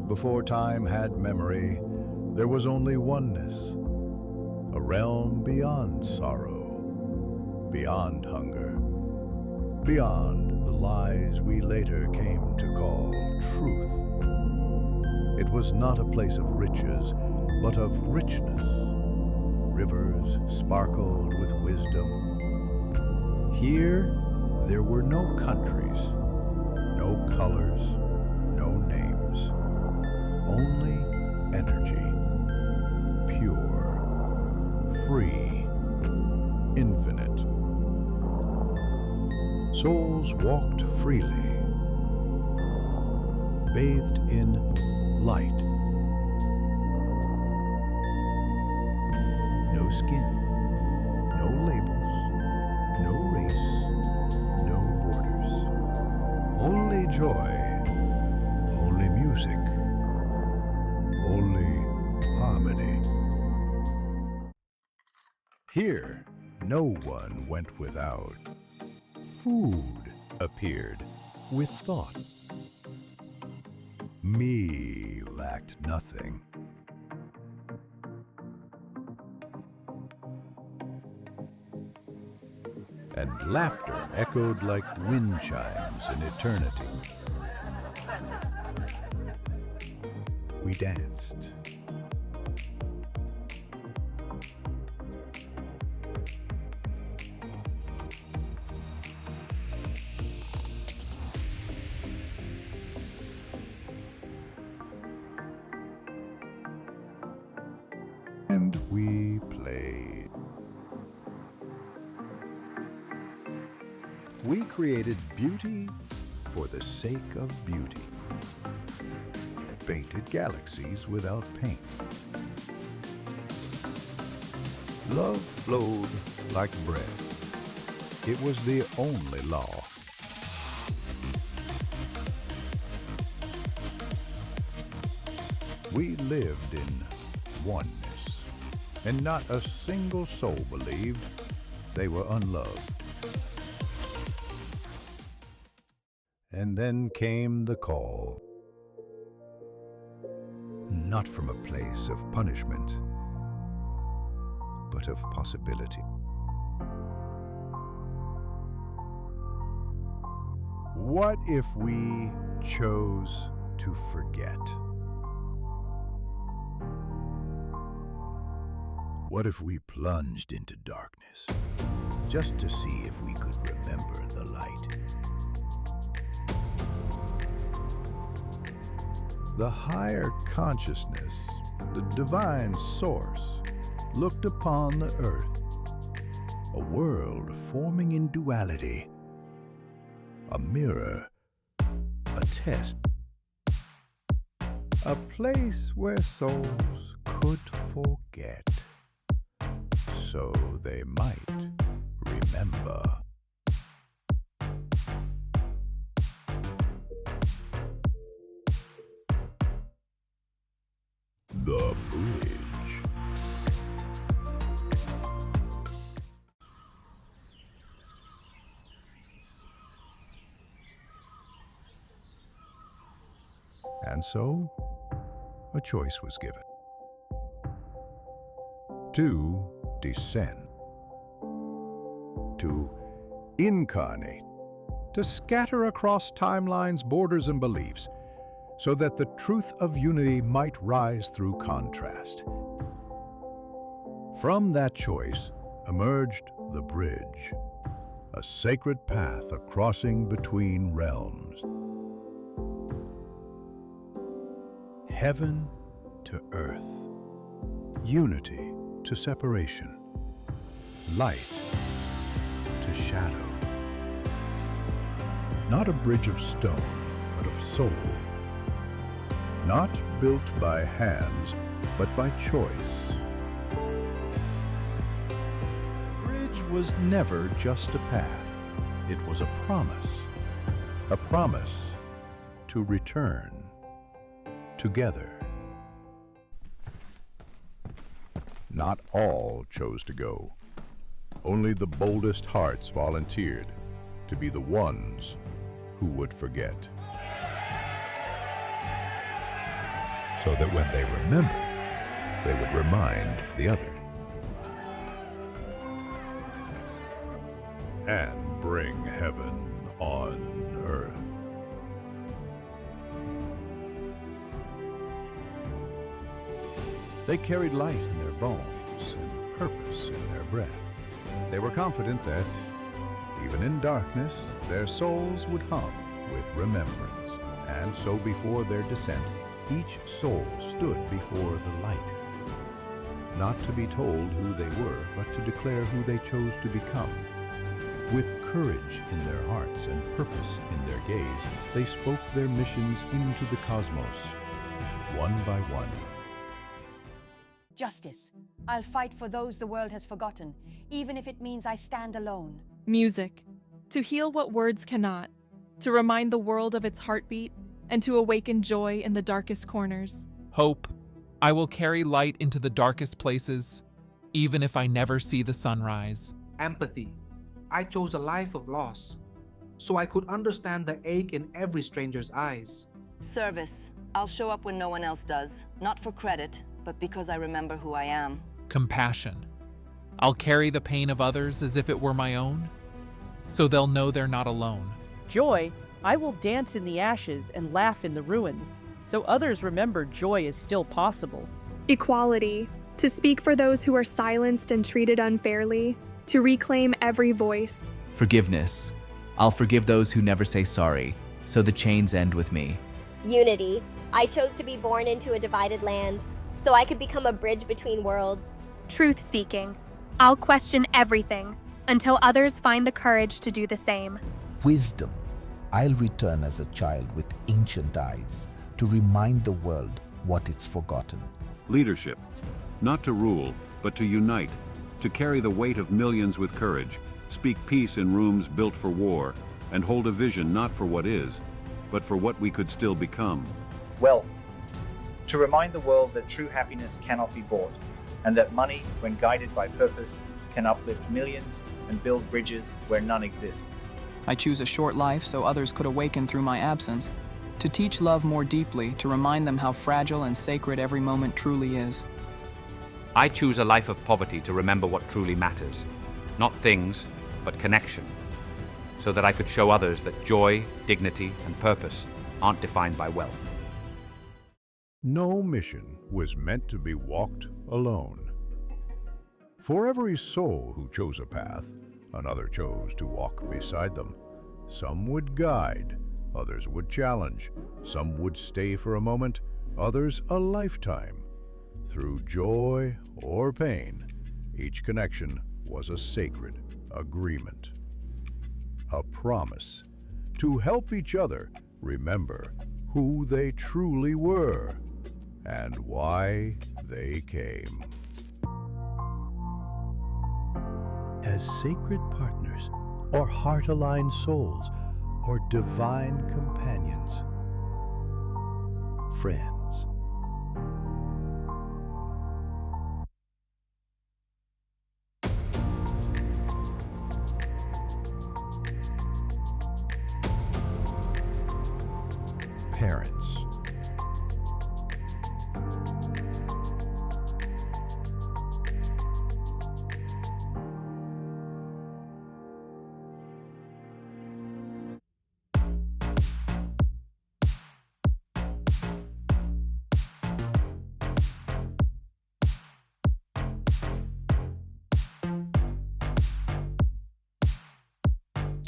Before time had memory, there was only oneness, a realm beyond sorrow, beyond hunger, beyond the lies we later came to call truth. It was not a place of riches, but of richness. Rivers sparkled with wisdom. Here, there were no countries, no colors, no names, only energy, pure, free, infinite. Souls walked freely, bathed in light. No skin, no labels, no race, no borders. Only joy, only music, only harmony. Here, no one went without. Food appeared with thought. Me lacked nothing. And laughter echoed like wind chimes in eternity. We danced. And we played. We created beauty for the sake of beauty. Painted galaxies without paint. Love flowed like bread. It was the only law. We lived in oneness. And not a single soul believed they were unloved. And then came the call. Not from a place of punishment, but of possibility. What if we chose to forget? What if we plunged into darkness, just to see if we could remember the light? The higher consciousness, the divine source, looked upon the earth, a world forming in duality, a mirror, a test, a place where souls could forget, so they might remember. The Bridge. And so, a choice was given. To descend. To incarnate. To scatter across timelines, borders, and beliefs, so that the truth of unity might rise through contrast. From that choice emerged the bridge, a sacred path crossing between realms. Heaven to earth, unity to separation, light to shadow. Not a bridge of stone, but of soul. Not built by hands, but by choice. Bridge was never just a path. It was a promise to return together. Not all chose to go. Only the boldest hearts volunteered to be the ones who would forget. so that when they remember, they would remind the other. And bring heaven on earth. They carried light in their bones and purpose in their breath. They were confident that, even in darkness, their souls would hum with remembrance. And so before their descent, each soul stood before the light, not to be told who they were, but to declare who they chose to become. With courage in their hearts and purpose in their gaze, they spoke their missions into the cosmos, one by one. Justice. I'll fight for those the world has forgotten, even if it means I stand alone. Music. To heal what words cannot, to remind the world of its heartbeat, and to awaken joy in the darkest corners. Hope. I will carry light into the darkest places, even if I never see the sunrise. Empathy. I chose a life of loss, so I could understand the ache in every stranger's eyes. Service. I'll show up when no one else does, not for credit, but because I remember who I am. Compassion. I'll carry the pain of others as if it were my own, so they'll know they're not alone. Joy. I will dance in the ashes and laugh in the ruins, so others remember joy is still possible. Equality. To speak for those who are silenced and treated unfairly, to reclaim every voice. Forgiveness. I'll forgive those who never say sorry, so the chains end with me. Unity. I chose to be born into a divided land, so I could become a bridge between worlds. Truth-seeking. I'll question everything until others find the courage to do the same. Wisdom. I'll return as a child with ancient eyes to remind the world what it's forgotten. Leadership. Not to rule, but to unite, to carry the weight of millions with courage, speak peace in rooms built for war, and hold a vision not for what is, but for what we could still become. Wealth. To remind the world that true happiness cannot be bought, and that money, when guided by purpose, can uplift millions and build bridges where none exists. I choose a short life so others could awaken through my absence, to teach love more deeply, to remind them how fragile and sacred every moment truly is. I choose a life of poverty to remember what truly matters, not things, but connection, so that I could show others that joy, dignity, and purpose aren't defined by wealth. No mission was meant to be walked alone. For every soul who chose a path, another chose to walk beside them. Some would guide, others would challenge, some would stay for a moment, others a lifetime. Through joy or pain, each connection was a sacred agreement. A promise to help each other remember who they truly were and why they came. As sacred partners, or heart-aligned souls, or divine companions, friends. Parents.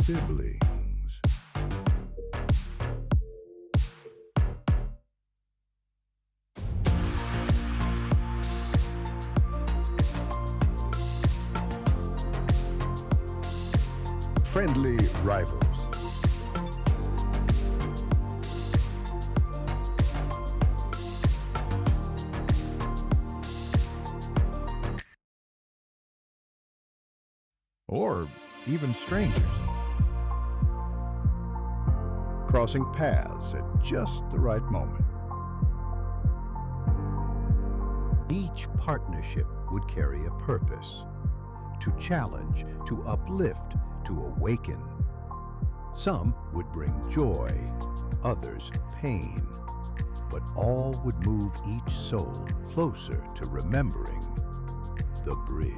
Siblings. Friendly rivals. Or even strangers. Crossing paths at just the right moment. Each partnership would carry a purpose: to challenge, to uplift, to awaken. Some would bring joy, others pain. but all would move each soul closer to remembering the bridge.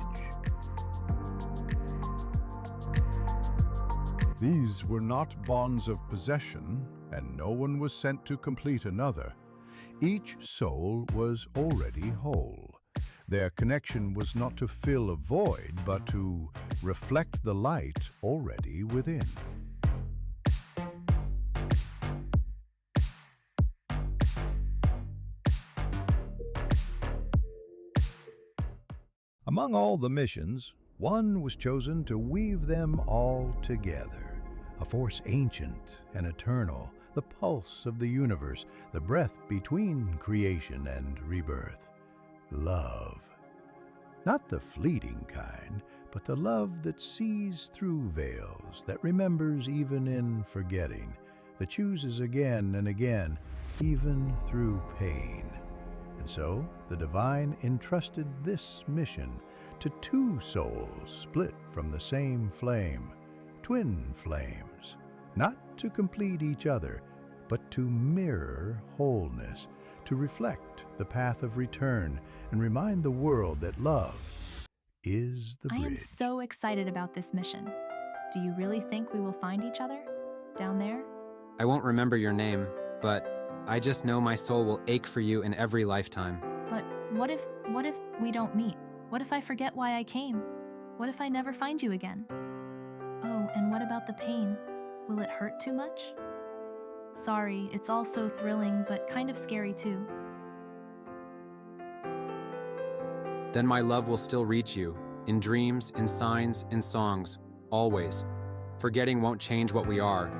These were not bonds of possession, and no one was sent to complete another. Each soul was already whole. Their connection was not to fill a void, but to reflect the light already within. Among all the missions, one was chosen to weave them all together. A force ancient and eternal, the pulse of the universe, the breath between creation and rebirth. Love. Not the fleeting kind, but the love that sees through veils, that remembers even in forgetting, that chooses again and again, even through pain. And so, the divine entrusted this mission to two souls split from the same flame, twin flames, not to complete each other, but to mirror wholeness, to reflect the path of return and remind the world that love is the bridge. I am so excited about this mission. Do you really think we will find each other down there? I won't remember your name, but I just know my soul will ache for you in every lifetime. But what if we don't meet? What if I forget why I came? What if I never find you again? Oh, and what about the pain? Will it hurt too much? Sorry, it's all so thrilling, but kind of scary too. Then my love will still reach you, in dreams, in signs, in songs, always. Forgetting won't change what we are.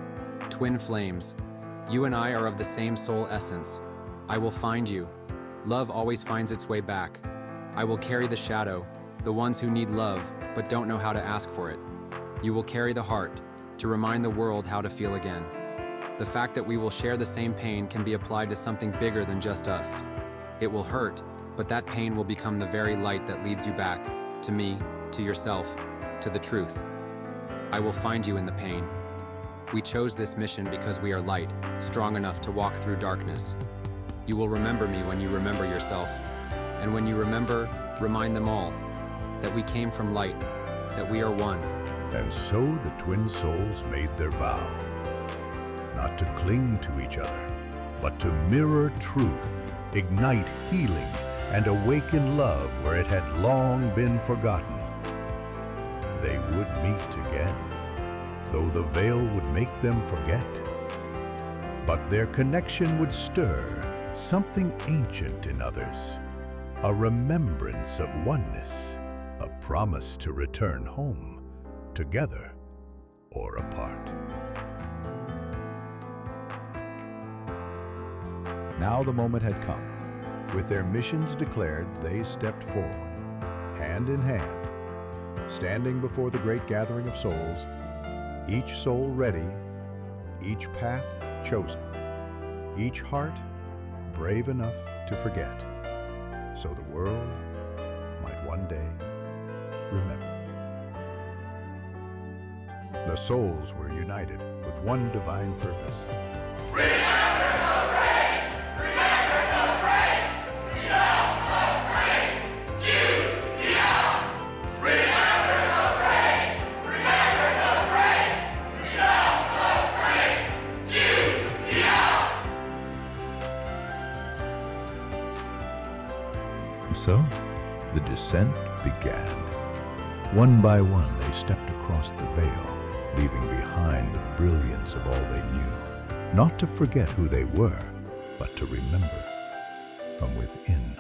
Twin flames. You and I are of the same soul essence. I will find you. Love always finds its way back. I will carry the shadow, the ones who need love, but don't know how to ask for it. You will carry the heart, to remind the world how to feel again. The fact that we will share the same pain can be applied to something bigger than just us. It will hurt, but that pain will become the very light that leads you back, to me, to yourself, to the truth. I will find you in the pain. We chose this mission because we are light, strong enough to walk through darkness. You will remember me when you remember yourself. And when you remember, remind them all that we came from light, that we are one. And so the twin souls made their vow, not to cling to each other, but to mirror truth, ignite healing, and awaken love where it had long been forgotten. They would meet again, though the veil would make them forget. But their connection would stir something ancient in others, a remembrance of oneness, a promise to return home, together or apart. Now the moment had come. With their missions declared, they stepped forward, hand in hand, standing before the great gathering of souls, each soul ready, each path chosen, each heart brave enough to forget, so the world might one day remember. The souls were united with one divine purpose. So, the descent began. One by one, they stepped across the veil, leaving behind the brilliance of all they knew, not to forget who they were, but to remember from within.